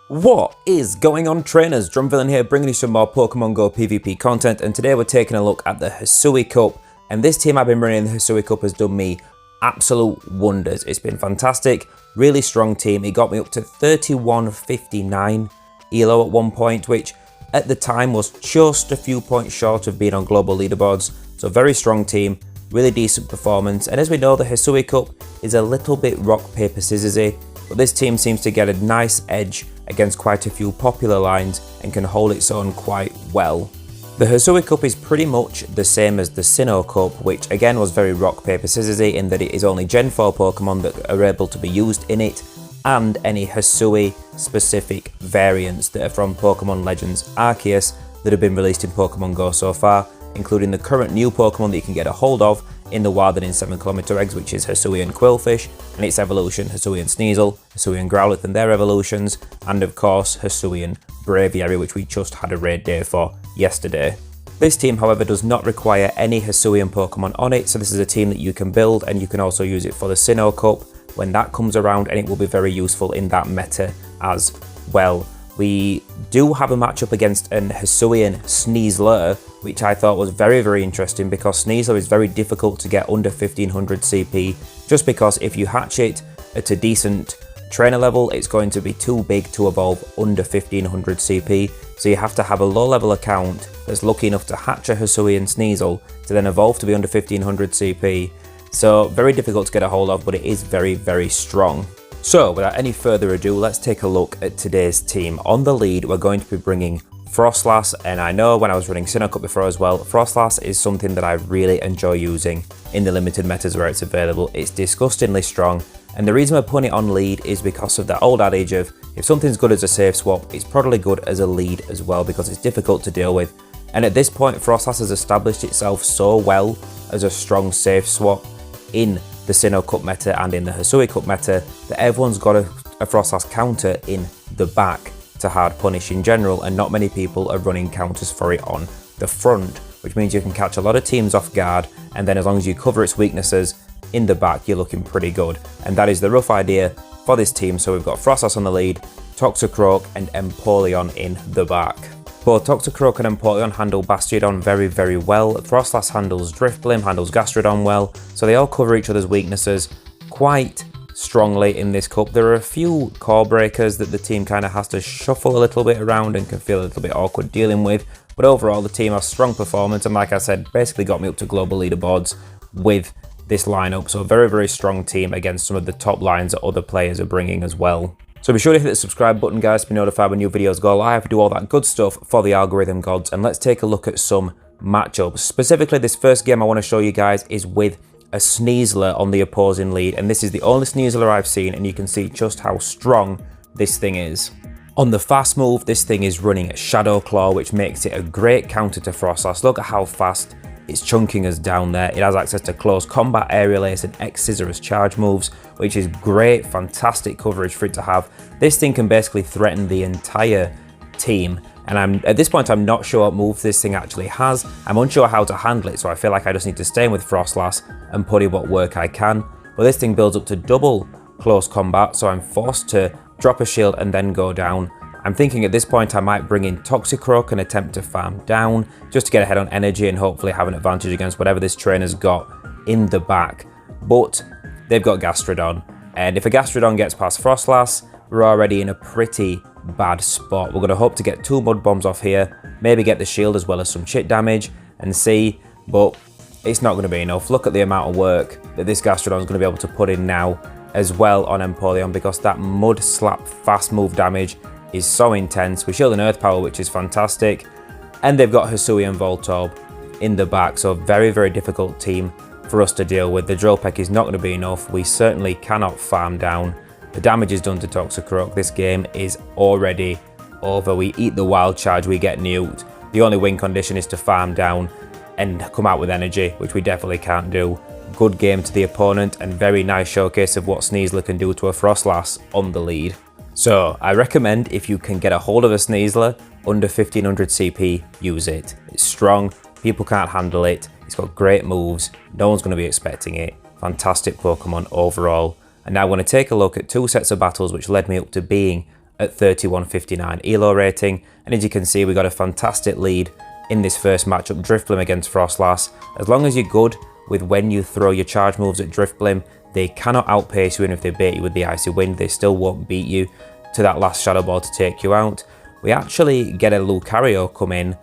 What is going on, trainers? DrumVillain here, bringing you some more Pokemon Go PvP content, and today we're taking a look at the Hisui Cup. And this team I've been running in the Hisui Cup has done me absolute wonders. It's been fantastic, really strong team. It got me up to 3159 ELO at one point, which at the time was just a few points short of being on global leaderboards. So very strong team, really decent performance. And as we know, the Hisui Cup is a little bit rock, paper, scissorsy, but this team seems to get a nice edge against quite a few popular lines and can hold its own quite well. The Hisui Cup is pretty much the same as the Sinnoh Cup, which again was very rock, paper, scissorsy in that it is only Gen 4 Pokemon that are able to be used in it, and any Hisui specific variants that are from Pokemon Legends Arceus that have been released in Pokemon Go so far, including the current new Pokemon that you can get a hold of in the wild and in 7km eggs, which is Hisui and Quillfish, and its evolution, Hisui and Sneasel, Hisui and Growlithe and their evolutions, and of course Hisui and Braviary, which we just had a raid day for yesterday. This team, however, does not require any Hisuian Pokemon on it, so this is a team that you can build, and you can also use it for the Sinnoh Cup when that comes around, and it will be very useful in that meta as well. We do have a matchup against an Hisuian Sneasler, which I thought was very interesting because Sneasler is very difficult to get under 1500 CP, just because if you hatch it at a decent trainer level, it's going to be too big to evolve under 1500 CP, so you have to have a low level account that's lucky enough to hatch a Hisuian Sneasel to then evolve to be under 1500 CP. So very difficult to get a hold of, but it is very strong. So without any further ado, let's take a look at today's team. On the lead, we're going to be bringing Froslass, and I know when I was running Sinnoh Cup before as well, Froslass is something that I really enjoy using in the limited metas where it's available. It's disgustingly strong, and the reason we're putting it on lead is because of that old adage of if something's good as a safe swap, it's probably good as a lead as well because it's difficult to deal with. And at this point, Froslass has established itself so well as a strong safe swap in the Sinnoh Cup meta and in the Hisui Cup meta that everyone's got a Froslass counter in the back to hard punish in general, and not many people are running counters for it on the front, which means you can catch a lot of teams off guard, and then as long as you cover its weaknesses in the back, you're looking pretty good. And that is the rough idea for this team. So we've got Froslass on the lead, Toxicroak and Empoleon in the back. Both Toxicroak and Empoleon handle Bastiodon very well. Froslass handles Drifblim, handles Gastrodon well, so they all cover each other's weaknesses quite strongly in this cup. There are a few core breakers that the team kind of has to shuffle a little bit around and can feel a little bit awkward dealing with, but overall the team has strong performance, and like I said, basically got me up to global leaderboards with this lineup. So a very strong team against some of the top lines that other players are bringing as well. So be sure to hit the subscribe button, guys, to be notified when new videos go live, do all that good stuff for the algorithm gods, and let's take a look at some matchups. Specifically, this first game I want to show you guys is with a Sneasler on the opposing lead, and this is the only Sneasler I've seen, and you can see just how strong this thing is. On the fast move, this thing is running a Shadow Claw, which makes it a great counter to Froslass. Look at how fast it's chunking us down there. It has access to close combat, aerial ace, and X-Scissor charge moves, which is great, fantastic coverage for it to have. This thing can basically threaten the entire team, and at this point I'm not sure what move this thing actually has. I'm unsure how to handle it, so I feel like I just need to stay in with Froslass and put in what work I can. But this thing builds up to double close combat, so I'm forced to drop a shield and then go down. I'm thinking at this point I might bring in Toxicroak and attempt to farm down just to get ahead on energy and hopefully have an advantage against whatever this trainer's got in the back. But they've got Gastrodon, and if a Gastrodon gets past Froslass, we're already in a pretty bad spot. We're going to hope to get 2 mud bombs off here, maybe get the shield as well as some chit damage and see, but it's not going to be enough. Look at the amount of work that this Gastrodon is going to be able to put in now as well on Empoleon, because that mud slap fast move damage is so intense. We shield and earth power, which is fantastic, and they've got Hisui and Voltorb in the back, so a very difficult team for us to deal with. The Drill Peck is not going to be enough. We certainly cannot farm down. The damage is done to Toxicroak. This game is already over. We eat the wild charge, we get nuked. The only win condition is to farm down and come out with energy, which we definitely can't do. Good game to the opponent, and very nice showcase of what Sneasler can do to a Froslass on the lead. So I recommend, if you can get a hold of a Sneasler under 1500 CP, use it. It's strong, people can't handle it, it's got great moves, no one's going to be expecting it. Fantastic Pokemon overall. And now I'm going to take a look at 2 sets of battles which led me up to being at 3159 elo rating. And as you can see, we got a fantastic lead in this first matchup, Drifblim against Froslass. As long as you're good with when you throw your charge moves at Drifblim, they cannot outpace you, and if they bait you with the Icy Wind, they still won't beat you to that last Shadow Ball to take you out. We actually get a Lucario come in,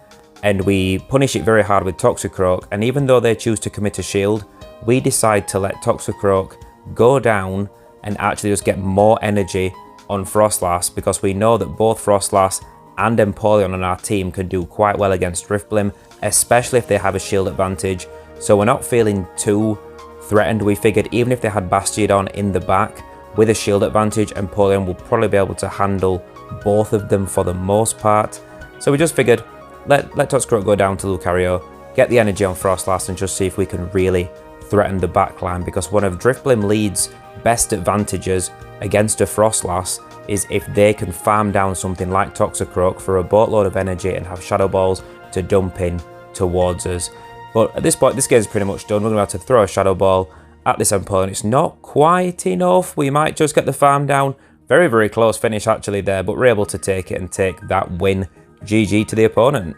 and we punish it very hard with Toxicroak, and even though they choose to commit a shield, we decide to let Toxicroak go down and actually just get more energy on Froslass, because we know that both Froslass and Empoleon on our team can do quite well against Drifblim, especially if they have a shield advantage. So we're not feeling too threatened. We figured even if they had Bastiodon in the back with a shield advantage, Empoleon will probably be able to handle both of them for the most part. So we just figured, let Toxicroak go down to Lucario, get the energy on Froslass, and just see if we can really threaten the backline, because one of Drifblim Lead's best advantages against a Froslass is if they can farm down something like Toxicroak for a boatload of energy and have Shadow Balls to dump in towards us. But at this point, this game's pretty much done. We're going to have to throw a Shadow Ball at this Empoleon. It's not quite enough. We might just get the farm down. Very, very close finish actually there, but we're able to take it and take that win. GG to the opponent.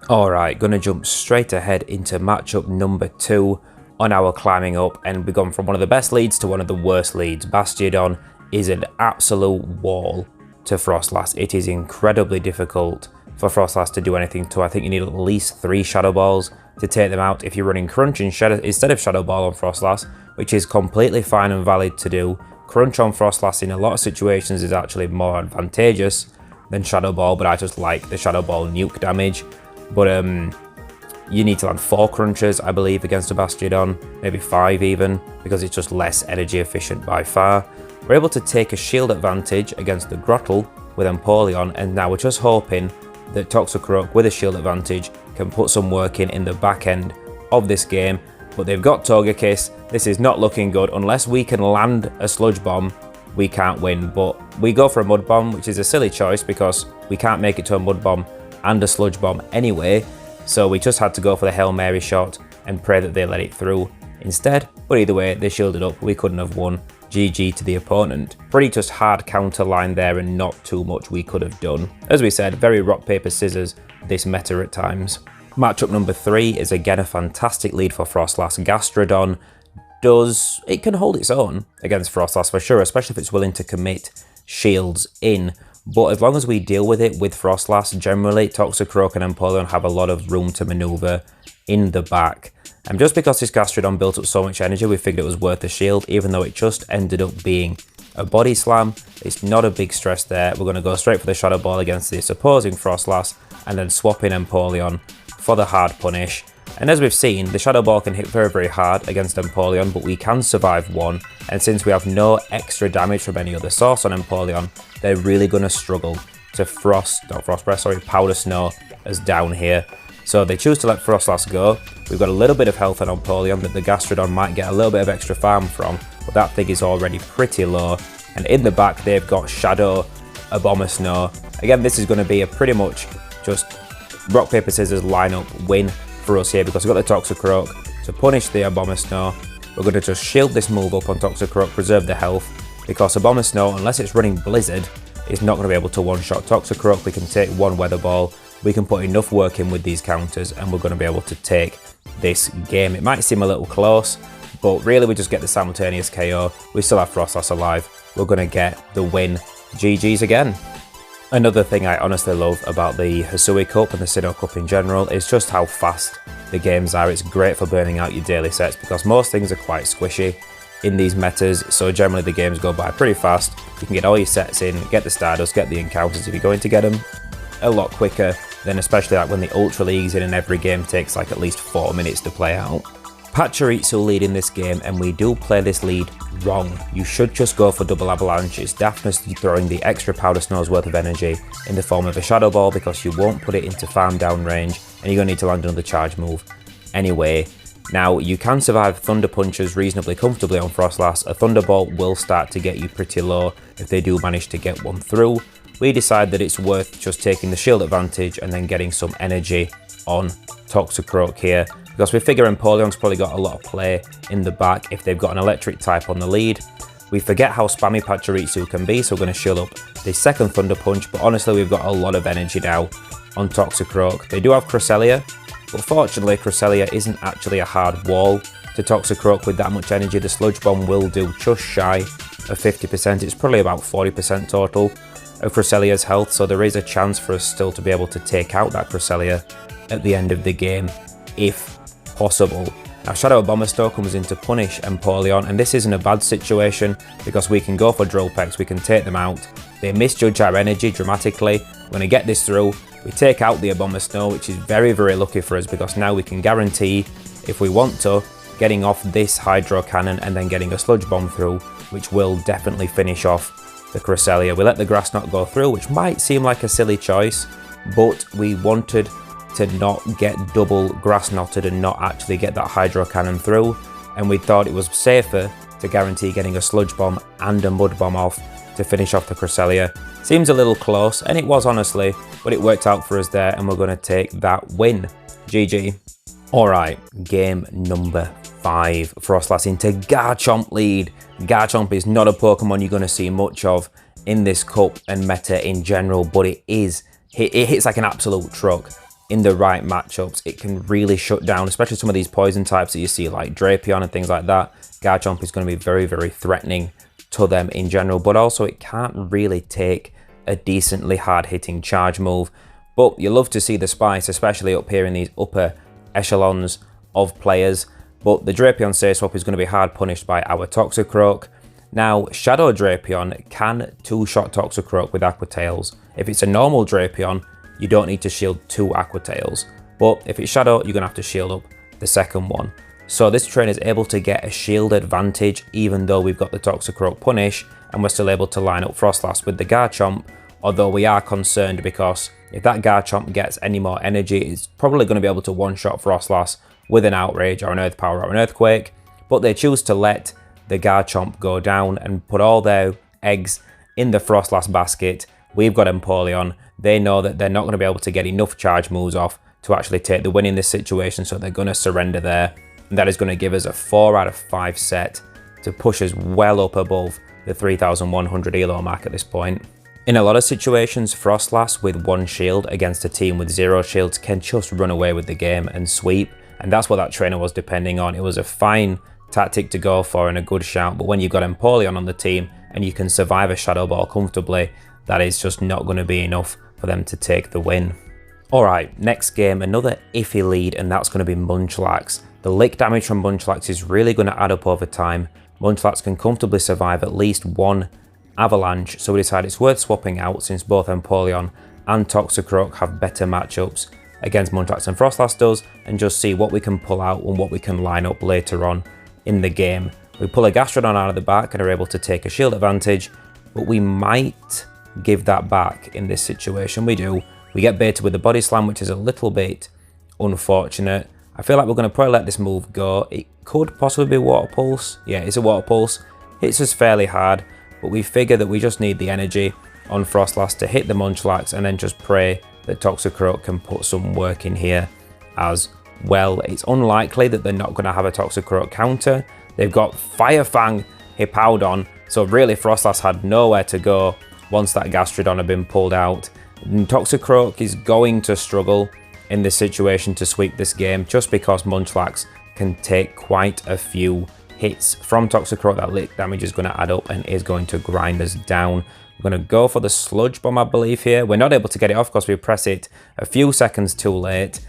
Alright, going to jump straight ahead into matchup number 2 on our climbing up, and we've gone from one of the best leads to one of the worst leads. Bastiodon is an absolute wall to Froslass. It is incredibly difficult for Froslass to do anything to. I think you need at least 3 Shadow Balls to take them out if you're running Crunch instead of Shadow Ball on Froslass, which is completely fine and valid to do. Crunch on Froslass in a lot of situations is actually more advantageous than Shadow Ball, but I just like the Shadow Ball nuke damage. But you need to land 4 Crunches, I believe, against a Bastiodon, maybe 5 even, because it's just less energy efficient by far. We're able to take a shield advantage against the Grottle with Empoleon, and now we're just hoping that Toxicroak with a shield advantage can put some work in the back end of this game. But they've got Togekiss. This is not looking good. Unless we can land a Sludge Bomb, we can't win. But we go for a Mud Bomb, which is a silly choice because we can't make it to a Mud Bomb and a Sludge Bomb anyway. So we just had to go for the Hail Mary shot and pray that they let it through instead. But either way, they shielded up. We couldn't have won. GG to the opponent. Pretty just hard counter line there and not too much we could have done. As we said, very rock, paper, scissors this meta at times. Matchup number 3 is again a fantastic lead for Froslass. Gastrodon it can hold its own against Froslass for sure, especially if it's willing to commit shields in. But as long as we deal with it with Froslass, generally Toxicroak and Empoleon have a lot of room to maneuver in the back. And just because this Gastrodon built up so much energy, we figured it was worth the shield, even though it just ended up being a body slam. It's not a big stress there. We're going to go straight for the Shadow Ball against this opposing Froslass, and then swap in Empoleon for the hard punish. And as we've seen, the Shadow Ball can hit very, very hard against Empoleon, but we can survive one. And since we have no extra damage from any other source on Empoleon, they're really going to struggle to Powder Snow us down here. So they choose to let Froslass go. We've got a little bit of health on Empoleon that the Gastrodon might get a little bit of extra farm from, but that thing is already pretty low. And in the back, they've got Shadow, a Bomber Snow. Again, this is going to be a pretty much just rock, paper, scissors lineup win for us here, because we've got the Toxicroak to punish the Bomber Snow. We're going to just shield this move up on Toxicroak, preserve the health, because a Bomber Snow, unless it's running Blizzard, is not going to be able to one-shot Toxicroak. We can take one Weather Ball. We can put enough work in with these counters, and we're going to be able to take this game. It might seem a little close, but really we just get the simultaneous KO. We still have Froslass alive. We're going to get the win. GG's again. Another thing I honestly love about the Hisui Cup and the Sinnoh Cup in general is just how fast the games are. It's great for burning out your daily sets, because most things are quite squishy in these metas, so generally the games go by pretty fast. You can get all your sets in, get the Stardust, get the encounters if you're going to get them a lot quicker than especially like when the Ultra League's in and every game takes like at least 4 minutes to play out. Pachirisu lead in this game, and we do play this lead wrong. You should just go for double avalanche. It's daftness throwing the extra Powder Snow's worth of energy in the form of a Shadow Ball, because you won't put it into farm down range, and you're going to need to land another charge move anyway. Now, you can survive Thunder Punches reasonably comfortably on Froslass. A Thunderbolt will start to get you pretty low if they do manage to get one through. We decide that it's worth just taking the shield advantage and then getting some energy on Toxicroak here, because we figure Empoleon's probably got a lot of play in the back if they've got an electric type on the lead. We forget how spammy Pachirisu can be, so we're going to shield up the second Thunder Punch, but honestly we've got a lot of energy now on Toxicroak. They do have Cresselia, but fortunately Cresselia isn't actually a hard wall to Toxicroak with that much energy. The Sludge Bomb will do just shy of 50%, it's probably about 40% total of Cresselia's health, so there is a chance for us still to be able to take out that Cresselia at the end of the game, if possible. Now Shadow Abomasnow comes in to punish Empoleon, and this isn't a bad situation because we can go for Drill Pecks, we can take them out. They misjudge our energy dramatically. We're going to get this through. We take out the Abomasnow, which is very, very lucky for us because now we can guarantee, if we want to, getting off this Hydro Cannon and then getting a Sludge Bomb through, which will definitely finish off the Cresselia. We let the Grass Knot go through, which might seem like a silly choice, but we wanted to not get double Grass Knotted and not actually get that Hydro Cannon through, and we thought it was safer to guarantee getting a Sludge Bomb and a Mud Bomb off to finish off the Cresselia. Seems a little close, and it was honestly, but it worked out for us there, and we're going to take that win. GG. Alright, game number 5. Froslass into Garchomp lead. Garchomp is not a Pokemon you're going to see much of in this cup and meta in general, but it hits like an absolute truck. In the right matchups, it can really shut down, especially some of these poison types that you see like Drapion and things like that. Garchomp is going to be very, very threatening to them in general, but also it can't really take a decently hard-hitting charge move. But you love to see the spice, especially up here in these upper echelons of players. But the Drapion Safe Swap is going to be hard punished by our Toxicroak. Now, Shadow Drapion can two-shot Toxicroak with Aqua Tails. If it's a normal Drapion, you don't need to shield 2 Aqua Tails, but if it's Shadow, you're going to have to shield up the second one. So this trainer is able to get a shield advantage even though we've got the Toxicroak punish, and we're still able to line up Froslass with the Garchomp, although we are concerned because if that Garchomp gets any more energy, it's probably going to be able to one-shot Froslass with an Outrage or an Earth Power or an Earthquake, but they choose to let the Garchomp go down and put all their eggs in the Froslass basket. We've got Empoleon. They know that they're not going to be able to get enough charge moves off to actually take the win in this situation, so they're going to surrender there. And that is going to give us a 4 out of 5 set to push us well up above the 3,100 elo mark at this point. In a lot of situations, Froslass with 1 shield against a team with 0 shields can just run away with the game and sweep, and that's what that trainer was depending on. It was a fine tactic to go for and a good shout, but when you've got Empoleon on the team and you can survive a Shadow Ball comfortably, that is just not going to be enough for them to take the win. Alright, next game, another iffy lead, and that's going to be Munchlax. The lick damage from Munchlax is really going to add up over time. Munchlax can comfortably survive at least 1 Avalanche, so we decided it's worth swapping out since both Empoleon and Toxicroak have better matchups against Munchlax than Froslass does, and just see what we can pull out and what we can line up later on in the game. We pull a Gastrodon out of the back and are able to take a shield advantage, but we might give that back in this situation. We do. We get baited with the Body Slam, which is a little bit unfortunate. I feel like we're going to probably let this move go. It could possibly be Water Pulse. Yeah, it's a Water Pulse. Hits us fairly hard, but we figure that we just need the energy on Froslass to hit the Munchlax and then just pray that Toxicroak can put some work in here as well. It's unlikely that they're not going to have a Toxicroak counter. They've got Fire Fang Hippowdon, so really Froslass had nowhere to go once that Gastrodon had been pulled out. And Toxicroak is going to struggle in this situation to sweep this game just because Munchlax can take quite a few hits from Toxicroak. That lick damage is going to add up and is going to grind us down. We're going to go for the Sludge Bomb, I believe, here. We're not able to get it off because we press it a few seconds too late,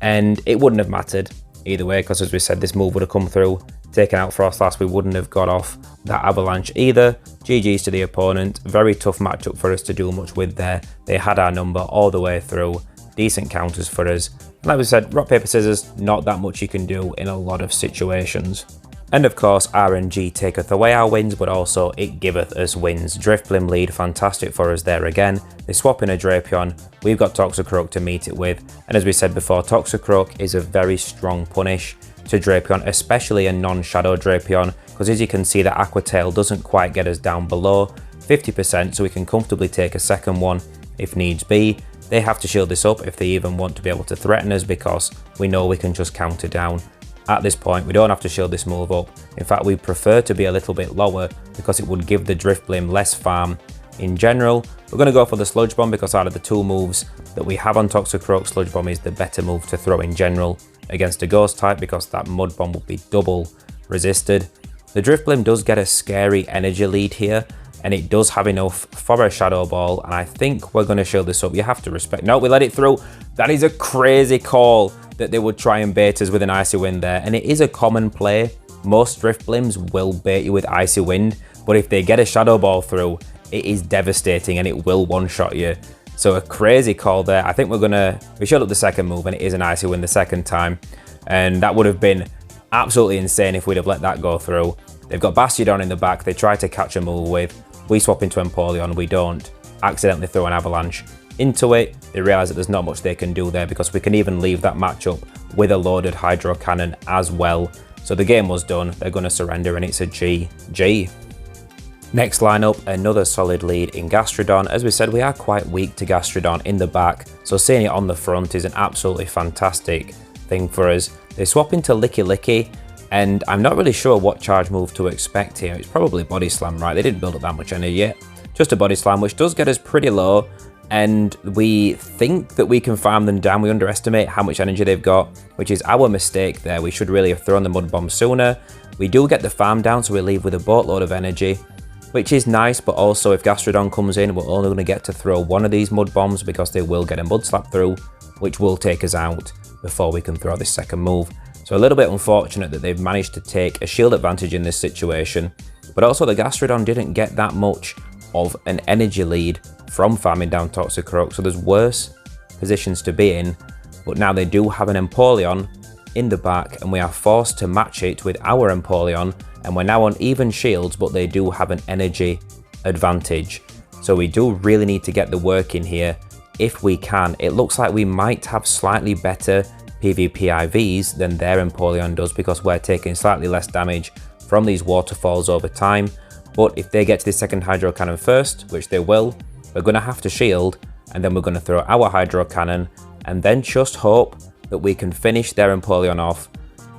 and it wouldn't have mattered either way because, as we said, this move would have come through, taken out Froslass. We wouldn't have got off that Avalanche either. GG's to the opponent. Very tough matchup for us to do much with there. They had our number all the way through. Decent counters for us. And like we said, rock, paper, scissors, not that much you can do in a lot of situations. And of course, RNG taketh away our wins, but also it giveth us wins. Drifblim lead, fantastic for us there again. They swap in a Drapion. We've got Toxicroak to meet it with. And as we said before, Toxicroak is a very strong punish to Drapion, especially a non-Shadow Drapion, because as you can see, the Aqua Tail doesn't quite get us down below 50%, so we can comfortably take a second one if needs be. They have to shield this up if they even want to be able to threaten us, because we know we can just counter down At this point, we don't have to shield this move up. In fact, we prefer to be a little bit lower because it would give the Drifblim less farm. In general, we're going to go for the Sludge Bomb because out of the two moves that we have on Toxicroak, Sludge Bomb is the better move to throw in general against a Ghost type because that Mud Bomb will be double resisted. The Drifblim does get a scary energy lead here, and it does have enough for a Shadow Ball, and I think we're going to shield this up. You have to respect. No, we let it through. That is a crazy call that they would try and bait us with an Icy Wind there, and it is a common play. Most Drifblims will bait you with Icy Wind, but if they get a Shadow Ball through, it is devastating and it will one-shot you. So a crazy call there. I think we showed up the second move and it is an Icy Wind the second time, and that would have been absolutely insane if we'd have let that go through. They've got Bastiodon in the back, they try to catch a move with. We swap into Empoleon, we don't. Accidentally throw an Avalanche into it. They realise that there's not much they can do there because we can even leave that matchup with a loaded Hydro Cannon as well. So the game was done, they're going to surrender and it's a GG. Next lineup, another solid lead in Gastrodon. As we said, we are quite weak to Gastrodon in the back, so seeing it on the front is an absolutely fantastic thing for us. They swap into Licky Licky, and I'm not really sure what charge move to expect here. It's probably Body Slam, right? They didn't build up that much energy yet. Just a Body Slam, which does get us pretty low, and we think that we can farm them down. We underestimate how much energy they've got, which is our mistake there. We should really have thrown the Mud Bomb sooner. We do get the farm down, so we leave with a boatload of energy, which is nice, but also if Gastrodon comes in, we're only going to get to throw one of these Mud Bombs because they will get a Mud Slap through, which will take us out before we can throw this second move. So a little bit unfortunate that they've managed to take a shield advantage in this situation, but also the Gastrodon didn't get that much of an energy lead from farming down Toxicroak, so there's worse positions to be in, but now they do have an Empoleon in the back and we are forced to match it with our Empoleon, and we're now on even shields, but they do have an energy advantage. So we do really need to get the work in here if we can. It looks like we might have slightly better PvP IVs than their Empoleon does because we're taking slightly less damage from these waterfalls over time. But if they get to the second Hydro Cannon first, which they will, we're going to have to shield, and then we're going to throw our Hydro Cannon, and then just hope that we can finish their Empoleon off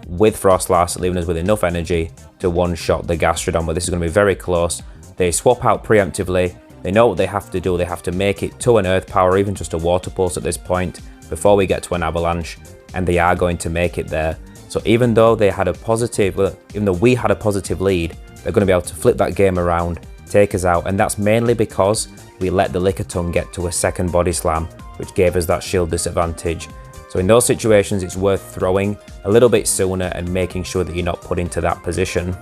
with Froslass, leaving us with enough energy to one-shot the Gastrodon, but this is going to be very close. They swap out preemptively. They know what they have to do. They have to make it to an Earth Power, even just a Water Pulse at this point, before we get to an Avalanche, and they are going to make it there. So even though they had a positive, even though we had a positive lead, they're going to be able to flip that game around, take us out, and that's mainly because we let the Lickitung get to a second Body Slam, which gave us that shield disadvantage. So in those situations, it's worth throwing a little bit sooner and making sure that you're not put into that position.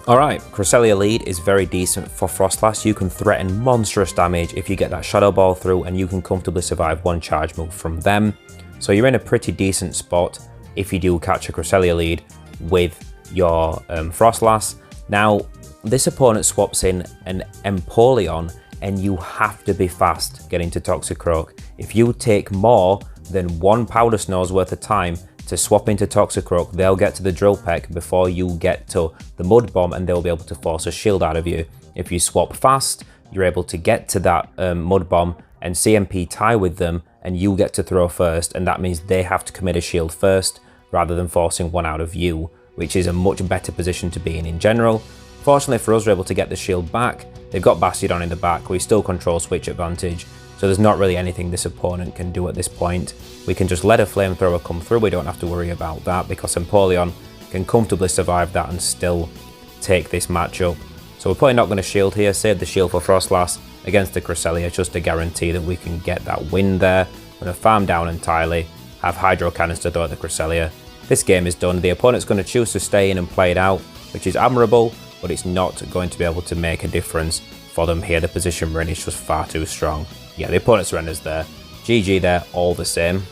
Alright, Cresselia lead is very decent for Froslass. You can threaten monstrous damage if you get that Shadow Ball through, and you can comfortably survive one charge move from them. So you're in a pretty decent spot if you do catch a Cresselia lead with your Froslass. Now, this opponent swaps in an Empoleon, and you have to be fast getting to Toxicroak. If you take more than one Powder Snow's worth of time to swap into Toxicroak, they'll get to the Drill Peck before you get to the Mud Bomb, and they'll be able to force a shield out of you. If you swap fast, you're able to get to that Mud Bomb and CMP tie with them, and you get to throw first, and that means they have to commit a shield first rather than forcing one out of you, which is a much better position to be in general. Fortunately for us, we're able to get the shield back. They've got Bastiodon in the back. We still control switch advantage, so there's not really anything this opponent can do at this point. We can just let a Flamethrower come through. We don't have to worry about that because Empoleon can comfortably survive that and still take this matchup. So we're probably not going to shield here. Save the shield for Froslass against the Cresselia just to guarantee that we can get that win there. We're going to farm down entirely, have Hydro Cannons to throw at the Cresselia. This game is done. The opponent's going to choose to stay in and play it out, which is admirable, but it's not going to be able to make a difference for them here. The position we're in is just far too strong. Yeah, the opponent surrenders there. GG there, all the same.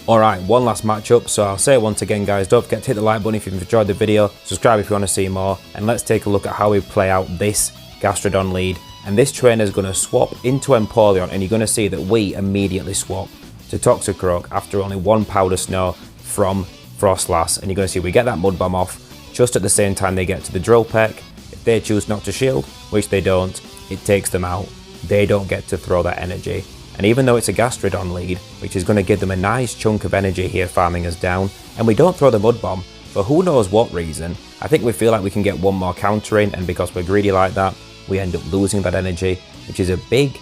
Alright, one last matchup, so I'll say it once again, guys, don't forget to hit the like button if you've enjoyed the video, subscribe if you want to see more, and let's take a look at how we play out this Gastrodon lead. And this trainer is going to swap into Empoleon, and you're going to see that we immediately swap to Toxicroak after only one Powder Snow from Froslass, and you're going to see we get that Mud Bomb off just at the same time they get to the Drill Peck. If they choose not to shield, which they don't, it takes them out. They don't get to throw that energy. And even though it's a Gastrodon lead, which is going to give them a nice chunk of energy here farming us down, and we don't throw the Mud Bomb, for who knows what reason. I think we feel like we can get one more counter in, and because we're greedy like that, we end up losing that energy, which is a big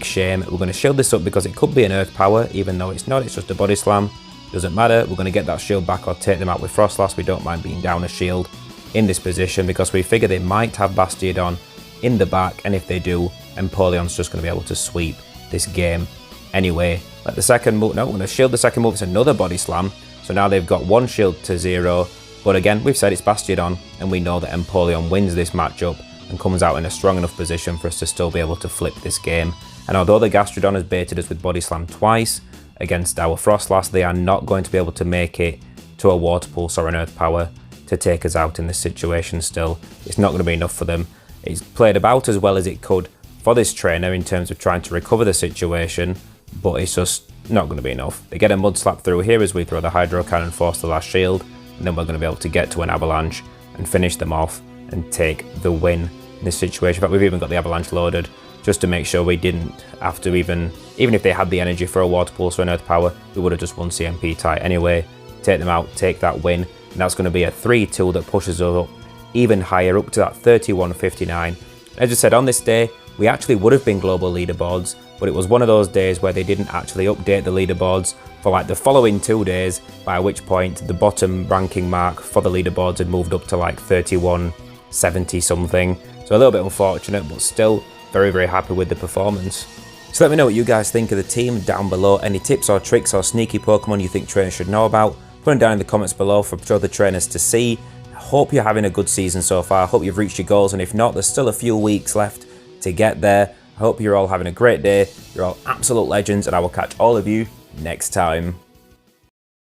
shame. We're going to shield this up because it could be an Earth Power, even though it's not, it's just a Body Slam. Doesn't matter, we're going to get that shield back or take them out with Froslass. We don't mind being down a shield in this position because we figure they might have Bastiodon in the back, and if they do, Empoleon's just going to be able to sweep this game anyway. Let the second move, no, we're going to shield the second move, it's another Body Slam. So now they've got 1 shield to 0, but again, we've said it's Bastiodon, and we know that Empoleon wins this matchup and comes out in a strong enough position for us to still be able to flip this game. And although the Gastrodon has baited us with Body Slam twice against our Froslass, they are not going to be able to make it to a Water Pulse or an Earth Power to take us out in this situation still. It's not going to be enough for them. It's played about as well as it could for this trainer in terms of trying to recover the situation, but it's just not going to be enough. They get a Mud Slap through here as we throw the Hydro Cannon, force the last shield, and then we're going to be able to get to an Avalanche and finish them off and take the win in this situation. In fact, we've even got the Avalanche loaded just to make sure we didn't have to even if they had the energy for a Water Pulse or an Earth Power, we would have just won CMP tie anyway. Take them out, take that win, and that's going to be a 3-2 that pushes us up even higher, up to that 31.59. As I said, on this day, we actually would have been global leaderboards, but it was one of those days where they didn't actually update the leaderboards for like the following 2 days, by which point the bottom ranking mark for the leaderboards had moved up to like 31.70 something. So a little bit unfortunate, but still very happy with the performance. So let me know what you guys think of the team down below. Any tips or tricks or sneaky Pokemon you think trainers should know about? Put them down in the comments below for other trainers to see. I hope you're having a good season so far. I hope you've reached your goals, and if not, there's still a few weeks left to get there. I hope you're all having a great day. You're all absolute legends, and I will catch all of you next time.